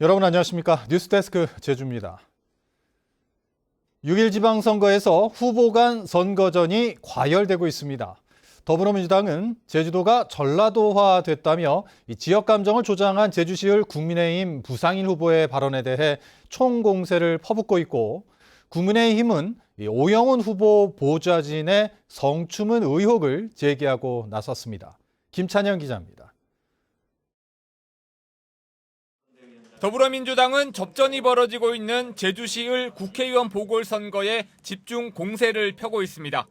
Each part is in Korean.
여러분 안녕하십니까? 뉴스데스크 제주입니다. 6일 지방선거에서 후보 간 선거전이 과열되고 있습니다. 더불어민주당은 제주도가 전라도화됐다며 이 지역 감정을 조장한 제주시을 국민의힘 부상일 후보의 발언에 대해 총공세를 퍼붓고 있고, 국민의힘은 오영훈 후보 보좌진의 성추문 의혹을 제기하고 나섰습니다. 김찬영 기자입니다. 더불어민주당은 접전이 벌어지고 있는 제주시을 국회의원 보궐선거에 집중 공세를 펴고 있습니다.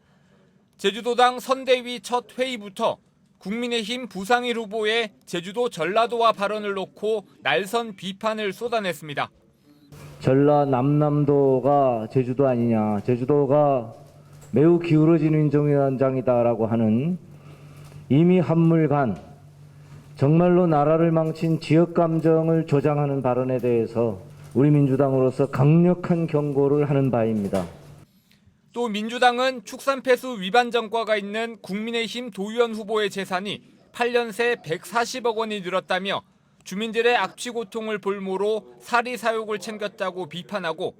제주도당 선대위 첫 회의부터 국민의힘 부상일 후보의 제주도 전라도화 발언을 놓고 날선 비판을 쏟아냈습니다. 전라남도가 제주도 아니냐, 제주도가 매우 기울어지는 정의원장이다라고 하는 이미 한물간 정말로 나라를 망친 지역 감정을 조장하는 발언에 대해서 우리 민주당으로서 강력한 경고를 하는 바입니다. 또 민주당은 축산폐수 위반 전과가 있는 국민의힘 도의원 후보의 재산이 8년 새 140억 원이 늘었다며 주민들의 악취 고통을 볼모로 사리 사욕을 챙겼다고 비판하고,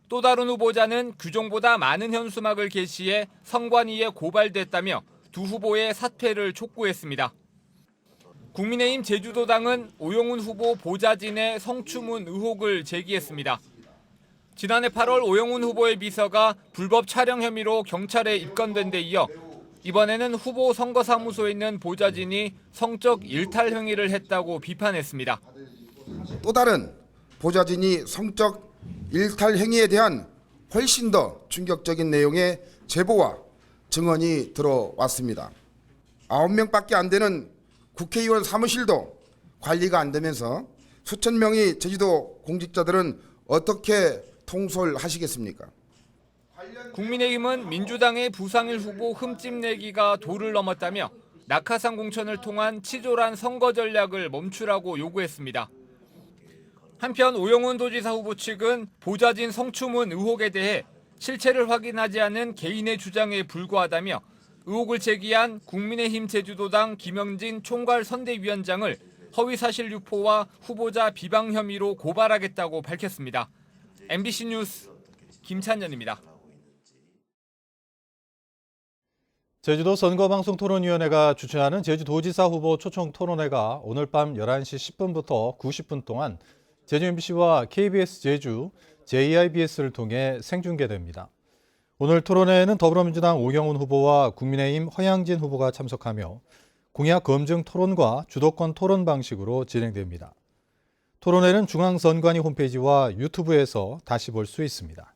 또 다른 후보자는 규정보다 많은 현수막을 게시해 선관위에 고발됐다며 두 후보의 사퇴를 촉구했습니다. 국민의힘 제주도당은 오영훈 후보 보좌진의 성추문 의혹을 제기했습니다. 지난해 8월 오영훈 후보의 비서가 불법 촬영 혐의로 경찰에 입건된 데 이어 이번에는 후보 선거사무소에 있는 보좌진이 성적 일탈 행위를 했다고 비판했습니다. 또 다른 보좌진이 성적 일탈 행위에 대한 훨씬 더 충격적인 내용의 제보와 증언이 들어왔습니다. 9명밖에 안 되는 국회의원 사무실도 관리가 안 되면서 수천 명의 제주도 공직자들은 어떻게 통솔하시겠습니까? 국민의힘은 민주당의 부상일 후보 흠집 내기가 도를 넘었다며 낙하산 공천을 통한 치졸한 선거 전략을 멈추라고 요구했습니다. 한편 오영훈 도지사 후보 측은 보좌진 성추문 의혹에 대해 실체를 확인하지 않은 개인의 주장에 불과하다며 의혹을 제기한 국민의힘 제주도당 김영진 총괄 선대위원장을 허위사실 유포와 후보자 비방 혐의로 고발하겠다고 밝혔습니다. MBC 뉴스 김찬현입니다. 제주도 선거방송토론위원회가 주최하는 제주도지사 후보 초청토론회가 오늘 밤 11시 10분부터 90분 동안 제주 MBC와 KBS 제주, JIBS를 통해 생중계됩니다. 오늘 토론회에는 더불어민주당 오영훈 후보와 국민의힘 허양진 후보가 참석하며 공약 검증 토론과 주도권 토론 방식으로 진행됩니다. 토론회는 중앙선관위 홈페이지와 유튜브에서 다시 볼 수 있습니다.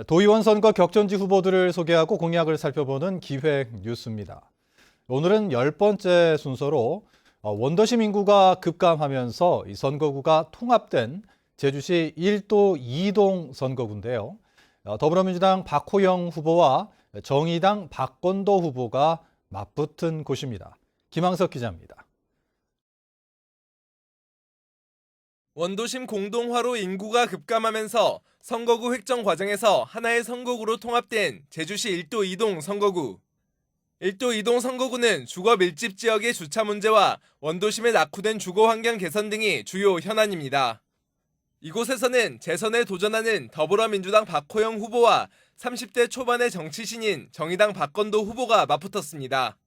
도의원 선거 격전지 후보들을 소개하고 공약을 살펴보는 기획 뉴스입니다. 오늘은 10번째 순서로 원도심 인구가 급감하면서 이 선거구가 통합된 제주시 1도 2동 선거구인데요. 더불어민주당 박호영 후보와 정의당 박건도 후보가 맞붙은 곳입니다. 김항석 기자입니다. 원도심 공동화로 인구가 급감하면서 선거구 획정 과정에서 하나의 선거구로 통합된 제주시 1도 2동 선거구. 1도 2동 선거구는 주거 밀집 지역의 주차 문제와 원도심에 낙후된 주거 환경 개선 등이 주요 현안입니다. 이곳에서는 재선에 도전하는 더불어민주당 박호영 후보와 30대 초반의 정치신인 정의당 박건도 후보가 맞붙었습니다.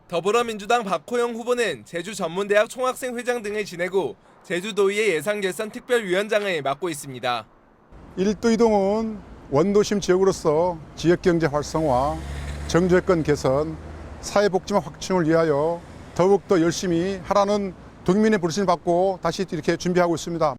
더불어민주당 박호영 후보는 제주전문대학 총학생회장 등을 지내고 제주도의회 예산결산 특별위원장을 맡고 있습니다. 1도 2동은 원도심 지역으로서 지역경제 활성화, 정조여건 개선, 사회복지망 확충을 위하여 더욱더 열심히 하라는 국민의 부르심을 받고 다시 이렇게 준비하고 있습니다.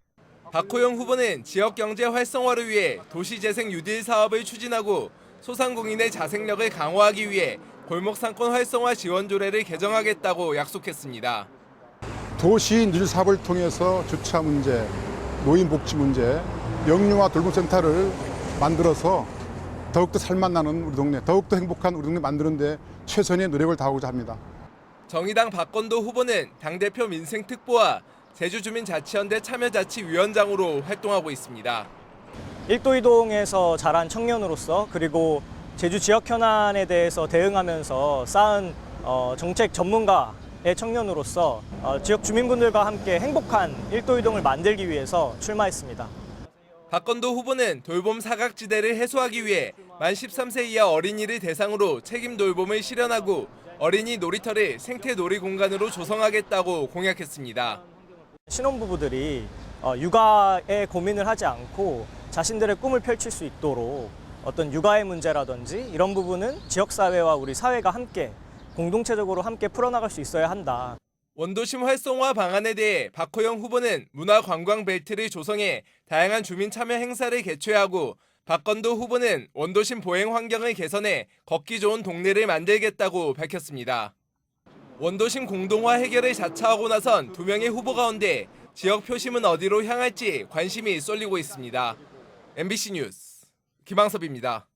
박호영 후보는 지역경제 활성화를 위해 도시재생 뉴딜 사업을 추진하고 소상공인의 자생력을 강화하기 위해 골목상권 활성화 지원 조례를 개정하겠다고 약속했습니다. 도시 뉴딜 사업을 통해서 주차 문제, 노인 복지 문제, 영유아 돌봄센터를 만들어서 더욱더 살맛나는 우리 동네, 더욱더 행복한 우리 동네 만드는 데 최선의 노력을 다하고자 합니다. 정의당 박건도 후보는 당대표 민생특보와 제주주민자치연대 참여자치위원장으로 활동하고 있습니다. 일도 이동에서 자란 청년으로서 그리고 제주 지역 현안에 대해서 대응하면서 쌓은 정책 전문가의 청년으로서 지역 주민분들과 함께 행복한 일도 이동을 만들기 위해서 출마했습니다. 박건도 후보는 돌봄 사각지대를 해소하기 위해 만 13세 이하 어린이를 대상으로 책임 돌봄을 실현하고 어린이 놀이터를 생태 놀이 공간으로 조성하겠다고 공약했습니다. 신혼부부들이 육아에 고민을 하지 않고 자신들의 꿈을 펼칠 수 있도록 어떤 육아의 문제라든지 이런 부분은 지역사회와 우리 사회가 함께 공동체적으로 함께 풀어나갈 수 있어야 한다. 원도심 활성화 방안에 대해 박호영 후보는 문화관광벨트를 조성해 다양한 주민 참여 행사를 개최하고 박건도 후보는 원도심 보행 환경을 개선해 걷기 좋은 동네를 만들겠다고 밝혔습니다. 원도심 공동화 해결을 자처하고 나선 두 명의 후보 가운데 지역 표심은 어디로 향할지 관심이 쏠리고 있습니다. MBC 뉴스 김항섭입니다.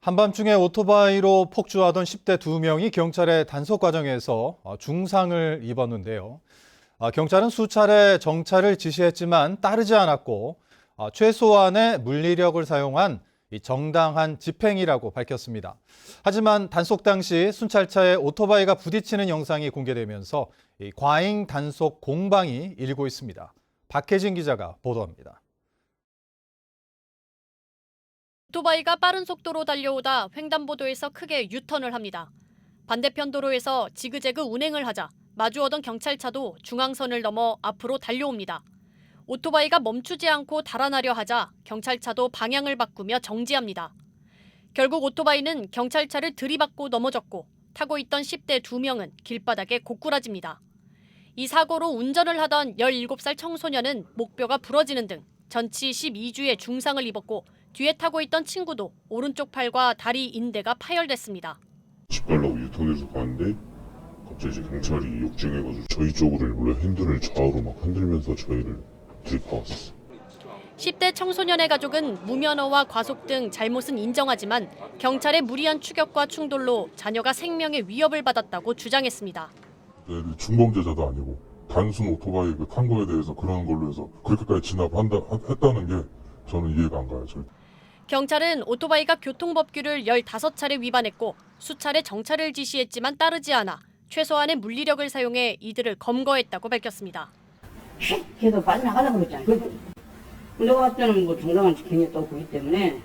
한밤중에 오토바이로 폭주하던 10대 2명이 경찰의 단속 과정에서 중상을 입었는데요. 경찰은 수차례 정차를 지시했지만 따르지 않았고 최소한의 물리력을 사용한 정당한 집행이라고 밝혔습니다. 하지만 단속 당시 순찰차에 오토바이가 부딪히는 영상이 공개되면서 과잉 단속 공방이 일고 있습니다. 박혜진 기자가 보도합니다. 오토바이가 빠른 속도로 달려오다 횡단보도에서 크게 유턴을 합니다. 반대편 도로에서 지그재그 운행을 하자 마주오던 경찰차도 중앙선을 넘어 앞으로 달려옵니다. 오토바이가 멈추지 않고 달아나려 하자 경찰차도 방향을 바꾸며 정지합니다. 결국 오토바이는 경찰차를 들이받고 넘어졌고 타고 있던 10대 2명은 길바닥에 고꾸라집니다. 이 사고로 운전을 하던 17살 청소년은 목뼈가 부러지는 등 전치 12주의 중상을 입었고 뒤에 타고 있던 친구도 오른쪽 팔과 다리 인대가 파열됐습니다. 집 가려고 유턴해서 가는데 갑자기 이제 경찰이 역진해가지고 저희 쪽으로 일부러 핸들을 좌우로 막 흔들면서 저희를 들이박았어요. 10대 청소년의 가족은 무면허와 과속 등 잘못은 인정하지만 경찰의 무리한 추격과 충돌로 자녀가 생명의 위협을 받았다고 주장했습니다. 애들 중범죄자도 아니고 단순 오토바이 탄 거에 대해서 그런 걸로 해서 그렇게까지 진압했다는 게 저는 이해가 안 가요. 경찰은 오토바이가 교통법규를 15차례 위반했고 수차례 정차를 지시했지만 따르지 않아 최소한의 물리력을 사용해 이들을 검거했다고 밝혔습니다. 걔도 빠져나가려고 그랬잖아요. 내가 봤을 때는 정당한 집행이었다고 보기 때문에.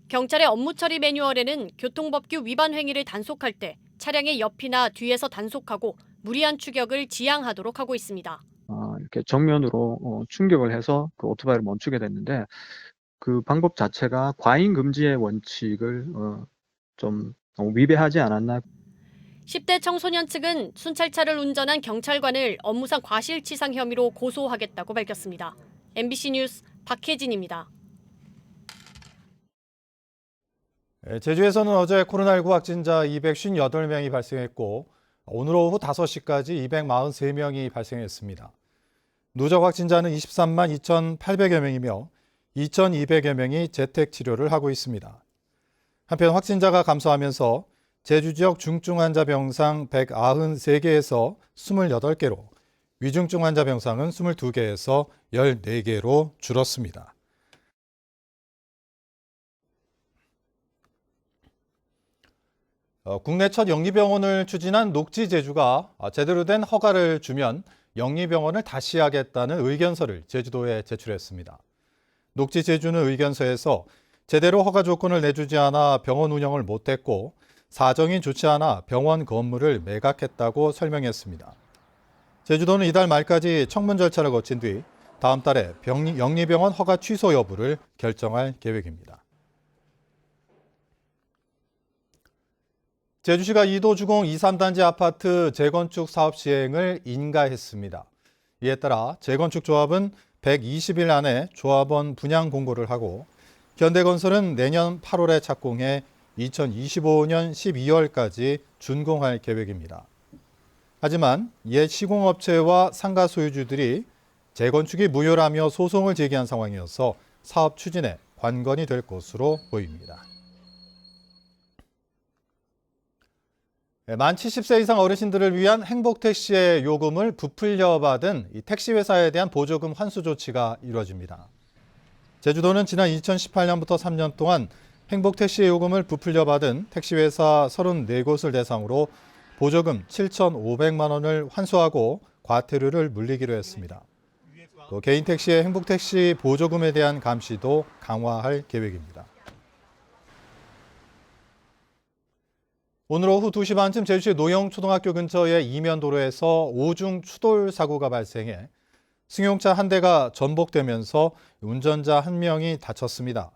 경찰의 업무 처리 매뉴얼에는 교통법규 위반 행위를 단속할 때 차량의 옆이나 뒤에서 단속하고 무리한 추격을 지양하도록 하고 있습니다. 이렇게 정면으로 충격을 해서 그 오토바이를 멈추게 됐는데 그 방법 자체가 과잉 금지의 원칙을 좀 위배하지 않았나. 10대 청소년 측은 순찰차를 운전한 경찰관을 업무상 과실치상 혐의로 고소하겠다고 밝혔습니다. MBC 뉴스 박혜진입니다. 제주에서는 어제 코로나19 확진자 258명이 발생했고 오늘 오후 5시까지 243명이 발생했습니다. 누적 확진자는 23만 2,800여 명이며 2,200여 명이 재택 치료를 하고 있습니다. 한편 확진자가 감소하면서 제주 지역 중증 환자 병상 193개에서 28개로, 위중증 환자 병상은 22개에서 14개로 줄었습니다. 국내 첫 영리병원을 추진한 녹지제주가 제대로 된 허가를 주면 영리병원을 다시 하겠다는 의견서를 제주도에 제출했습니다. 녹지제주는 의견서에서 제대로 허가 조건을 내주지 않아 병원 운영을 못했고 사정이 좋지 않아 병원 건물을 매각했다고 설명했습니다. 제주도는 이달 말까지 청문 절차를 거친 뒤 다음 달에 영리병원 허가 취소 여부를 결정할 계획입니다. 제주시가 2도 주공 2, 3단지 아파트 재건축 사업 시행을 인가했습니다. 이에 따라 재건축 조합은 120일 안에 조합원 분양 공고를 하고 현대건설은 내년 8월에 착공해 2025년 12월까지 준공할 계획입니다. 하지만 옛 시공업체와 상가 소유주들이 재건축이 무효라며 소송을 제기한 상황이어서 사업 추진에 관건이 될 것으로 보입니다. 만 70세 이상 어르신들을 위한 행복택시의 요금을 부풀려 받은 이 택시회사에 대한 보조금 환수 조치가 이루어집니다. 제주도는 지난 2018년부터 3년 동안 행복택시의 요금을 부풀려 받은 택시회사 34곳을 대상으로 보조금 7,500만 원을 환수하고 과태료를 물리기로 했습니다. 또 개인 택시의 행복택시 보조금에 대한 감시도 강화할 계획입니다. 오늘 오후 2시 반쯤 제주시 노영초등학교 근처의 이면도로에서 오중 추돌 사고가 발생해 승용차 한 대가 전복되면서 운전자 한 명이 다쳤습니다.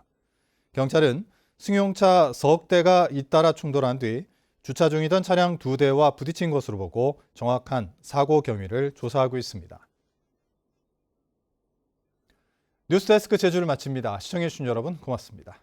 경찰은 승용차 석 대가 잇따라 충돌한 뒤 주차 중이던 차량 2대와 부딪힌 것으로 보고 정확한 사고 경위를 조사하고 있습니다. 뉴스데스크 제주를 마칩니다. 시청해주신 여러분 고맙습니다.